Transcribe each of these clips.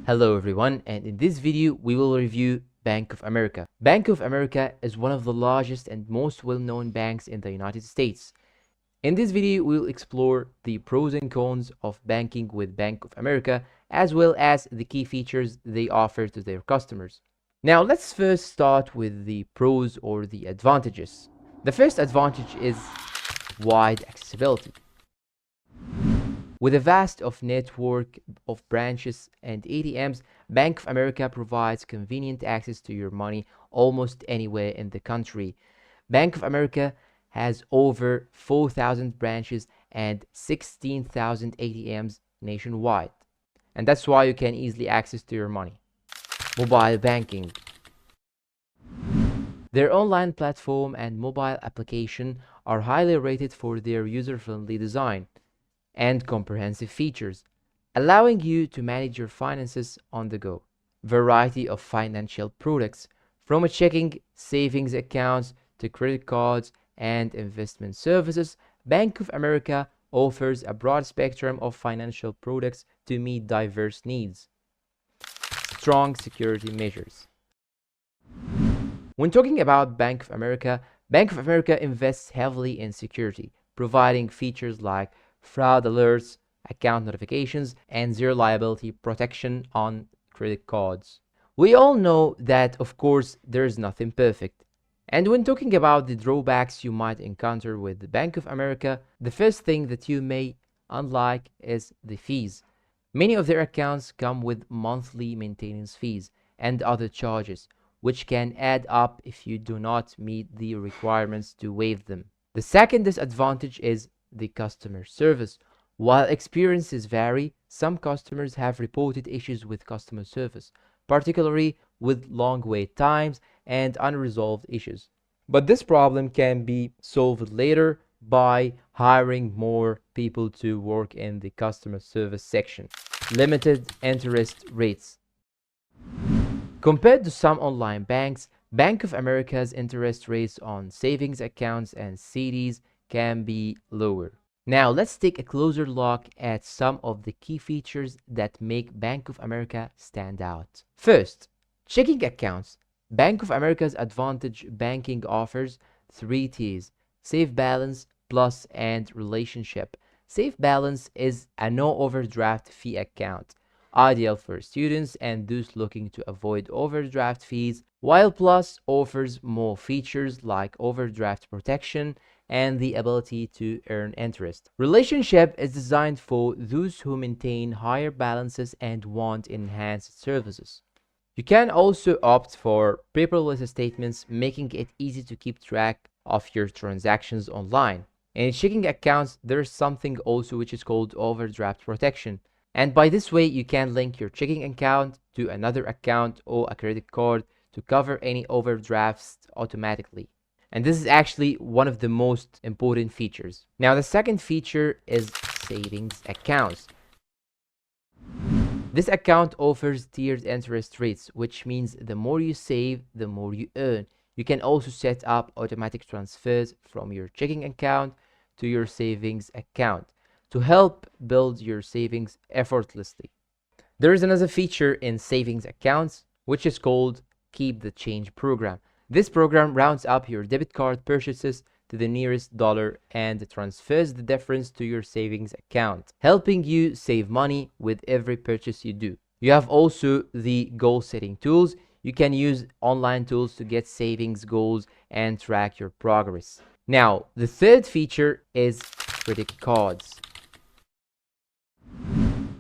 Hello everyone, and in this video we will review Bank of America. Bank of America is one of the largest and most well-known banks in the United States. In this video we will explore the pros and cons of banking with Bank of America, as well as the key features they offer to their customers. Now let's first start with the pros or the advantages. The first advantage is wide accessibility. With a vast network of branches and ATMs, Bank of America provides convenient access to your money almost anywhere in the country. Bank of America has over 4,000 branches and 16,000 ATMs nationwide. And that's why you can easily access to your money. Mobile banking. Their online platform and mobile application are highly rated for their user-friendly design and comprehensive features, allowing you to manage your finances on the go. Variety of financial products, from a checking, savings accounts to credit cards and investment services, Bank of America offers a broad spectrum of financial products to meet diverse needs. Strong security measures. When talking about Bank of America invests heavily in security, providing features like fraud alerts, account notifications, and zero liability protection on credit cards. We all know that, of course, there's nothing perfect. And when talking about the drawbacks you might encounter with the Bank of America, the first thing that you may unlike is the fees. Many of their accounts come with monthly maintenance fees and other charges, which can add up if you do not meet the requirements to waive them. The second disadvantage is the customer service. While experiences vary, some customers have reported issues with customer service, particularly with long wait times and unresolved issues. But this problem can be solved later by hiring more people to work in the customer service section. Limited interest rates. Compared to some online banks, Bank of America's interest rates on savings accounts and CDs can be lower. Now let's take a closer look at some of the key features that make Bank of America stand out. First, checking accounts. Bank of America's Advantage Banking offers 3 tiers: Safe Balance, Plus, and Relationship. Safe Balance is a no overdraft fee account, ideal for students and those looking to avoid overdraft fees, while Plus offers more features like overdraft protection and the ability to earn interest. Relationship is designed for those who maintain higher balances and want enhanced services. You can also opt for paperless statements, making it easy to keep track of your transactions online. In checking accounts, there's something also which is called overdraft protection. And by this way, you can link your checking account to another account or a credit card to cover any overdrafts automatically. And this is actually one of the most important features. Now, the second feature is savings accounts. This account offers tiered interest rates, which means the more you save, the more you earn. You can also set up automatic transfers from your checking account to your savings account to help build your savings effortlessly. There is another feature in savings accounts, which is called Keep the Change program. This program rounds up your debit card purchases to the nearest dollar and transfers the difference to your savings account, helping you save money with every purchase you do. You have also the goal setting tools. You can use online tools to get savings goals and track your progress. Now, the third feature is credit cards.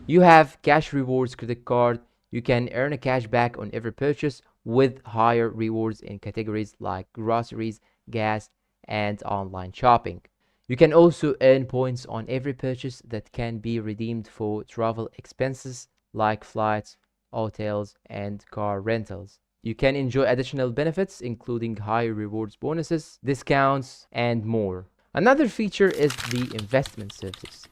You have Cash Rewards credit card. You can earn a cash back on every purchase with higher rewards in categories like groceries, gas, and online shopping. You can also earn points on every purchase that can be redeemed for travel expenses like flights, hotels, and car rentals. You can enjoy additional benefits including higher rewards bonuses, discounts, and more. Another feature is the investment services.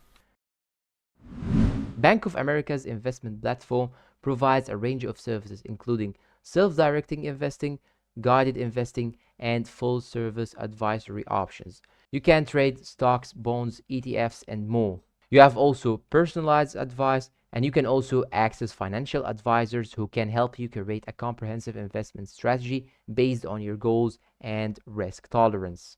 Bank of America's investment platform provides a range of services including self-directing investing, guided investing, and full-service advisory options. You can trade stocks, bonds, ETFs, and more. You have also personalized advice And you can also access financial advisors who can help you create a comprehensive investment strategy based on your goals and risk tolerance.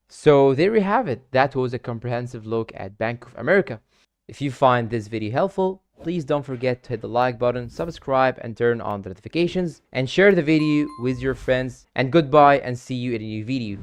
So there you have it. That was a comprehensive look at Bank of America. If you find this video helpful, please don't forget to hit the like button, subscribe, and turn on the notifications, and share the video with your friends. And goodbye, and see you in a new video.